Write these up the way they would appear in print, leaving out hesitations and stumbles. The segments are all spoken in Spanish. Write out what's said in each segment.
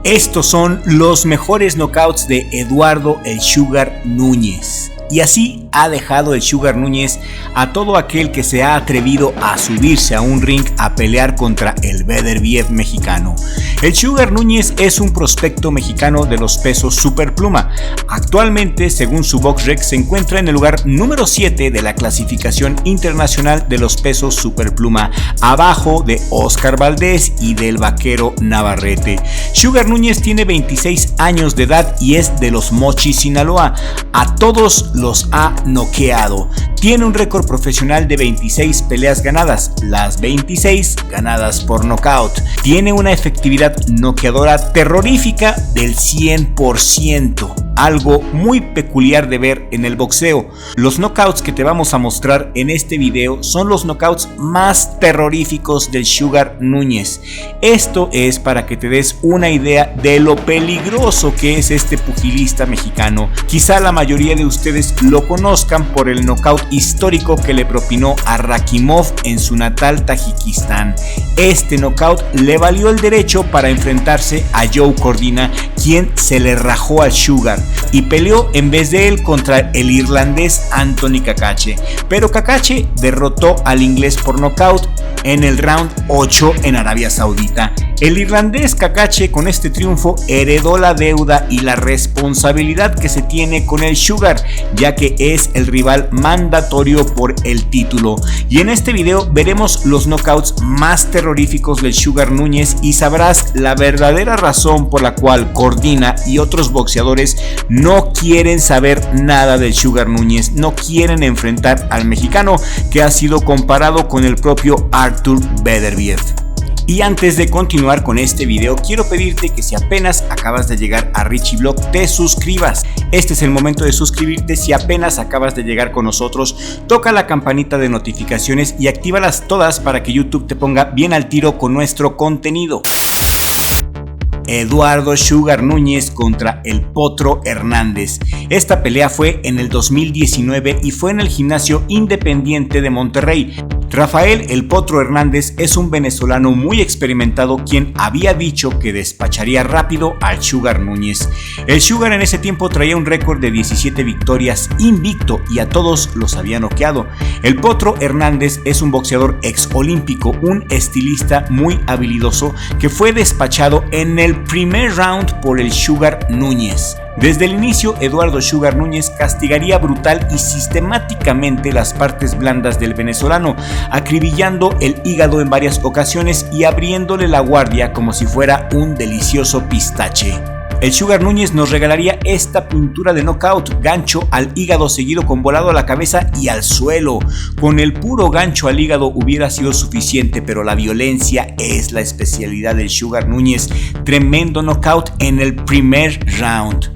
Estos son los mejores knockouts de Eduardo el Sugar Núñez. Y así ha dejado el Sugar Núñez a todo aquel que se ha atrevido a subirse a un ring a pelear contra el Beterbiev mexicano. El Sugar Núñez es un prospecto mexicano de los pesos superpluma. Actualmente, según su BoxRec, se encuentra en el lugar número 7 de la clasificación internacional de los pesos superpluma, abajo de Oscar Valdez y del Vaquero Navarrete. Sugar Núñez tiene 26 años de edad y es de Los Mochis, Sinaloa. A todos los ha noqueado. Tiene un récord profesional de 26 peleas ganadas, las 26 ganadas por nocaut. Tiene una efectividad noqueadora terrorífica del 100%. Algo muy peculiar de ver en el boxeo. Los knockouts que te vamos a mostrar en este video son los knockouts más terroríficos del Sugar Núñez. Esto es para que te des una idea de lo peligroso que es este pugilista mexicano. Quizá la mayoría de ustedes lo conozcan por el knockout histórico que le propinó a Rakimov en su natal Tayikistán. Este knockout le valió el derecho para enfrentarse a Joe Cordina, quien se le rajó al Sugar y peleó en vez de él contra el irlandés Anthony Cacace, pero Cacace derrotó al inglés por nocaut en el round 8 en Arabia Saudita. El irlandés Cacace con este triunfo heredó la deuda y la responsabilidad que se tiene con el Sugar, ya que es el rival mandatorio por el título. Y en este video veremos los knockouts más terroríficos del Sugar Núñez y sabrás la verdadera razón por la cual Cordina y otros boxeadores no quieren saber nada del Sugar Núñez, no quieren enfrentar al mexicano que ha sido comparado con el propio Artur Beterbiev. Y antes de continuar con este video, quiero pedirte que si apenas acabas de llegar a Richie Blog, te suscribas. Este es el momento de suscribirte. Si apenas acabas de llegar con nosotros, toca la campanita de notificaciones y actívalas todas para que YouTube te ponga bien al tiro con nuestro contenido. Eduardo Sugar Núñez contra el Potro Hernández. Esta pelea fue en el 2019 y fue en el Gimnasio Independiente de Monterrey. Rafael El Potro Hernández es un venezolano muy experimentado quien había dicho que despacharía rápido al Sugar Núñez. El Sugar en ese tiempo traía un récord de 17 victorias invicto y a todos los había noqueado. El Potro Hernández es un boxeador ex olímpico, un estilista muy habilidoso que fue despachado en el primer round por el Sugar Núñez. Desde el inicio, Eduardo Sugar Núñez castigaría brutal y sistemáticamente las partes blandas del venezolano, acribillando el hígado en varias ocasiones y abriéndole la guardia como si fuera un delicioso pistache. El Sugar Núñez nos regalaría esta pintura de knockout, gancho al hígado seguido con volado a la cabeza y al suelo. Con el puro gancho al hígado hubiera sido suficiente, pero la violencia es la especialidad del Sugar Núñez. Tremendo knockout en el primer round.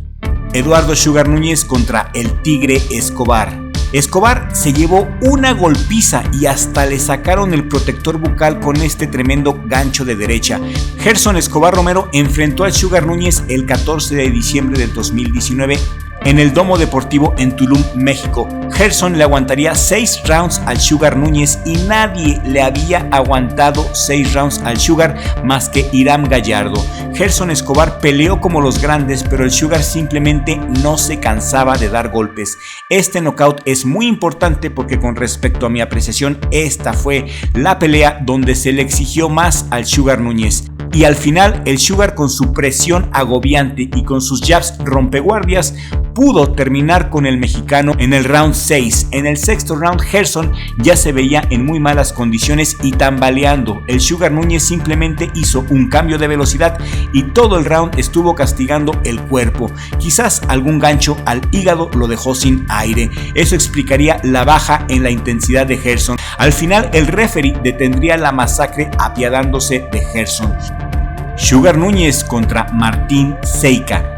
Eduardo Sugar Núñez contra el Tigre Escobar. Escobar se llevó una golpiza y hasta le sacaron el protector bucal con este tremendo gancho de derecha. Gerson Escobar Romero enfrentó al Sugar Núñez el 14 de diciembre del 2019 en el Domo Deportivo en Tulum, México. Gerson le aguantaría 6 rounds al Sugar Núñez y nadie le había aguantado 6 rounds al Sugar más que Irán Gallardo. Gerson Escobar peleó como los grandes, pero el Sugar simplemente no se cansaba de dar golpes. Este knockout es muy importante porque con respecto a mi apreciación, esta fue la pelea donde se le exigió más al Sugar Núñez. Y al final el Sugar, con su presión agobiante y con sus jabs rompeguardias, pudo terminar con el mexicano en el round 6. En el sexto round, Gerson ya se veía en muy malas condiciones y tambaleando. El Sugar Núñez simplemente hizo un cambio de velocidad y todo el round estuvo castigando el cuerpo. Quizás algún gancho al hígado lo dejó sin aire. Eso explicaría la baja en la intensidad de Gerson. Al final, el referee detendría la masacre apiadándose de Gerson. Sugar Núñez contra Martín Seica.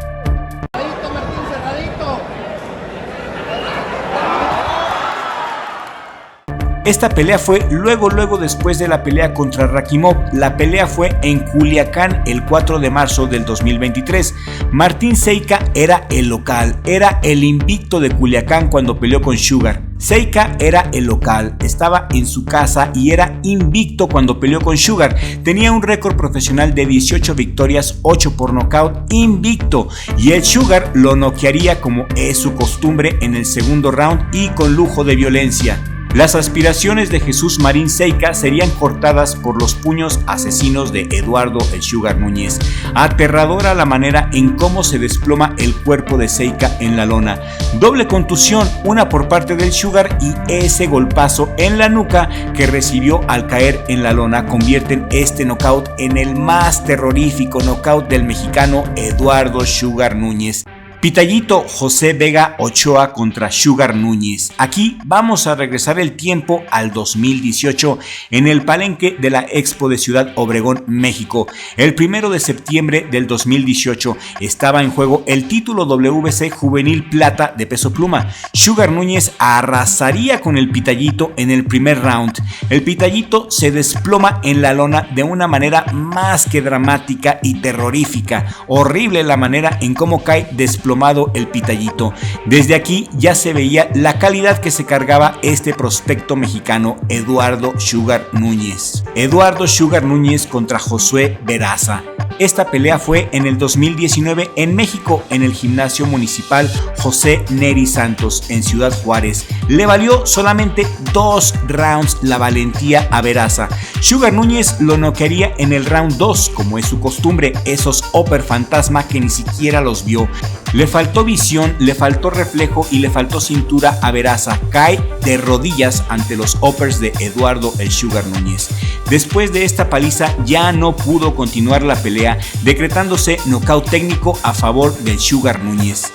Esta pelea fue luego después de la pelea contra Rakimov. La pelea fue en Culiacán el 4 de marzo del 2023. Martín Seica era el local, era el invicto de Culiacán cuando peleó con Sugar. Seika era el local, estaba en su casa y era invicto cuando peleó con Sugar. Tenía un récord profesional de 18 victorias, 8 por nocaut, invicto. Y el Sugar lo noquearía como es su costumbre en el segundo round y con lujo de violencia. Las aspiraciones de Jesús Marín Seika serían cortadas por los puños asesinos de Eduardo el Sugar Núñez. Aterradora la manera en cómo se desploma el cuerpo de Seika en la lona. Doble contusión, una por parte del Sugar y ese golpazo en la nuca que recibió al caer en la lona convierten este knockout en el más terrorífico knockout del mexicano Eduardo Sugar Núñez. Pitallito José Vega Ochoa contra Sugar Núñez. Aquí vamos a regresar el tiempo al 2018 en el palenque de la Expo de Ciudad Obregón, México. El 1 de septiembre del 2018 estaba en juego el título WBC Juvenil Plata de peso pluma. Sugar Núñez arrasaría con el Pitallito en el primer round. El Pitallito se desploma en la lona de una manera más que dramática y terrorífica. Horrible la manera en cómo cae desplomado el Pitallito. Desde aquí ya se veía la calidad que se cargaba este prospecto mexicano, Eduardo Sugar Núñez. Eduardo Sugar Núñez contra Josué Veraza. Esta pelea fue en el 2019 en México, en el gimnasio municipal José Neri Santos, en Ciudad Juárez. Le valió solamente 2 rounds la valentía a Veraza. Sugar Núñez lo noquearía en el round 2, como es su costumbre, esos upper fantasma que ni siquiera los vio. Le faltó visión, le faltó reflejo y le faltó cintura a Veraza. Cae de rodillas ante los uppers de Eduardo el Sugar Núñez. Después de esta paliza ya no pudo continuar la pelea, decretándose nocaut técnico a favor del Sugar Núñez.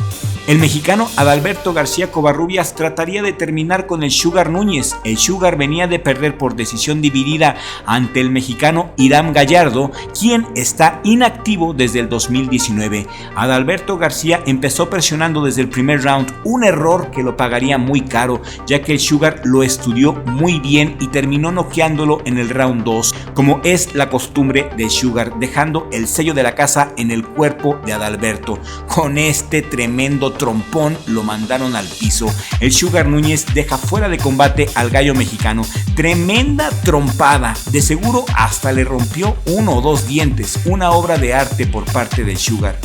El mexicano Adalberto García Covarrubias trataría de terminar con el Sugar Núñez. El Sugar venía de perder por decisión dividida ante el mexicano Irán Gallardo, quien está inactivo desde el 2019. Adalberto García empezó presionando desde el primer round, un error que lo pagaría muy caro, ya que el Sugar lo estudió muy bien y terminó noqueándolo en el round 2, como es la costumbre de Sugar, dejando el sello de la casa en el cuerpo de Adalberto. Con este tremendo trompón lo mandaron al piso. El Sugar Núñez deja fuera de combate al gallo mexicano. Tremenda trompada, de seguro hasta le rompió 1 o 2 dientes, una obra de arte por parte del Sugar.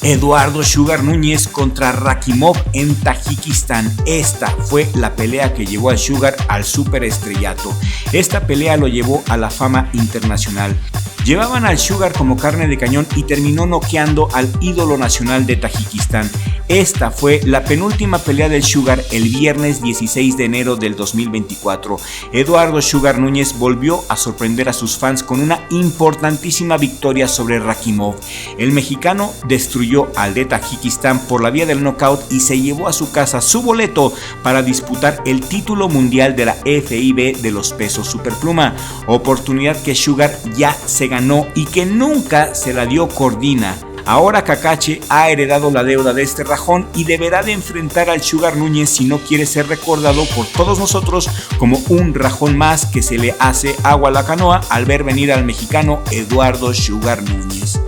Eduardo Sugar Núñez contra Rakimov en Tayikistán. Esta fue la pelea que llevó al Sugar al superestrellato. Esta pelea lo llevó a la fama internacional. Llevaban al Sugar como carne de cañón y terminó noqueando al ídolo nacional de Tayikistán. Esta fue la penúltima pelea del Sugar el viernes 16 de enero del 2024. Eduardo Sugar Núñez volvió a sorprender a sus fans con una importantísima victoria sobre Rakimov. El mexicano destruyó al de Tayikistán por la vía del knockout y se llevó a su casa su boleto para disputar el título mundial de la FIB de los pesos superpluma, oportunidad que Sugar ya se ganó y que nunca se la dio Cordina. Ahora Cacache ha heredado la deuda de este rajón y deberá de enfrentar al Sugar Núñez si no quiere ser recordado por todos nosotros como un rajón más que se le hace agua a la canoa al ver venir al mexicano Eduardo Sugar Núñez.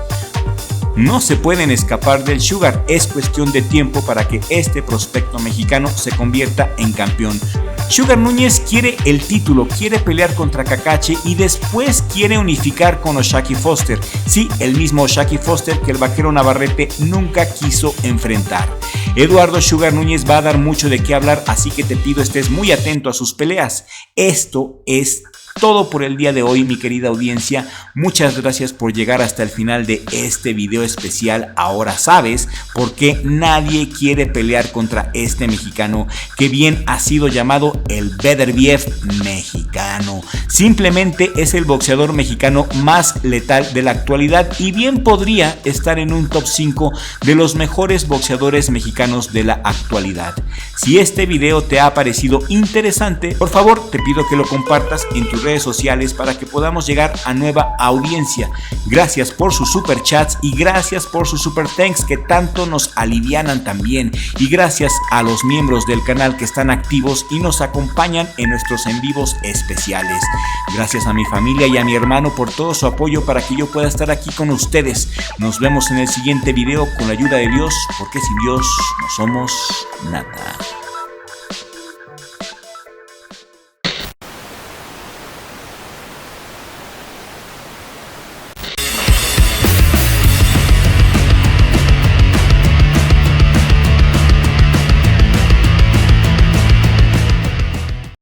No se pueden escapar del Sugar, es cuestión de tiempo para que este prospecto mexicano se convierta en campeón. Sugar Núñez quiere el título, quiere pelear contra Cacache y después quiere unificar con O'Shaquie Foster. Sí, el mismo O'Shaquie Foster que el vaquero Navarrete nunca quiso enfrentar. Eduardo Sugar Núñez va a dar mucho de qué hablar, así que te pido estés muy atento a sus peleas. Esto es todo por el día de hoy, mi querida audiencia. Muchas gracias por llegar hasta el final de este video especial. Ahora sabes por qué nadie quiere pelear contra este mexicano, que bien ha sido llamado el Beterbiev mexicano. Simplemente es el boxeador mexicano más letal de la actualidad y bien podría estar en un top 5 de los mejores boxeadores mexicanos de la actualidad. Si este video te ha parecido interesante, por favor te pido que lo compartas en tus redes sociales para que podamos llegar a nueva audiencia. Gracias por sus super chats y gracias por sus super thanks que tanto nos alivianan también, y gracias a los miembros del canal que están activos y nos acompañan en nuestros en vivos especiales. Gracias a mi familia y a mi hermano por todo su apoyo para que yo pueda estar aquí con ustedes. Nos vemos en el siguiente video con la ayuda de Dios, porque sin Dios no somos nada.